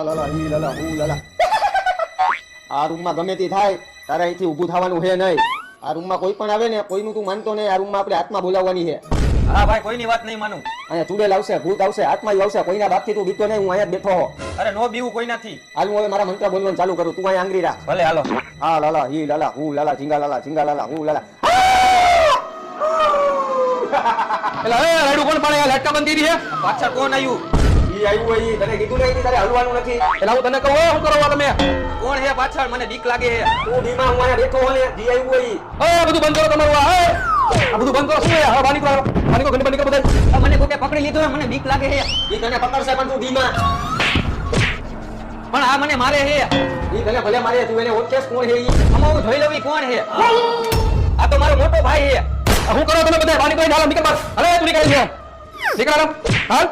લાલા ઈ લાલા હું લાલા આ રૂમમાં ગમે તે થાય તારે અહીંથી ઊભું થવાનું છે નહીં. આ રૂમમાં કોઈ પણ આવે ને કોઈનું તું માનતો નહીં. આ રૂમમાં આપણે આત્મા બોલાવવાની છે. હા ભાઈ કોઈની વાત નહીં માનું. અહીંયા ચુડેલ આવશે, ભૂત આવશે, આત્મા આવશે. કોઈના બાપથી તું બીતો નહીં. હું અહીંયા જ બેઠો હો. અરે નો બીવું કોઈ નથી. હાલ હું હવે મારા મંત્ર બોલવાનું ચાલુ કરું. તું અહીંયા આંગળી રાખ. ભલે હાલો. હા લાલા ઈ લાલા હું લાલા ઝીંગા લાલા હું લાલા. એટલે એ રાડુ કોણ પાડે? લટકા બંધ કરી છે. પાછળ કોણ આવ્યું? ઈ આવ્યું હોય ઈ. તને કીધું નહીં તારે હલવાનું નથી. એટલે હું તને કહું શું કરો તમે? કોણ હે પાછળ? મને બીક લાગે છે. તું બીમા હું અહીંયા બેઠો હો ને. જી આવ્યું હોય ઈ. એ બધું બંધ કરો તમારું. આ બધું બંધ કરો. શું છે? હા બાની કો ઘણી બંધ કરો બધા. મને કોકે પકડી લીધો મને બીક લાગે છે. ઈ તને પકડશે પણ તું બીમા. પણ આ મને મારે છે. ઈ તને ભલે મારે. તું એને ઓળખેસ કોણ છે ઈ? આમાં હું જોઈ લઉં ઈ કોણ છે. આ તો મારો મોટો ભાઈ છે. શું કરો તમે બધા? બાની કોઈ ઢાલો નીકળ બસ. અરે તું નીકળ છે. નીકળ હાલ.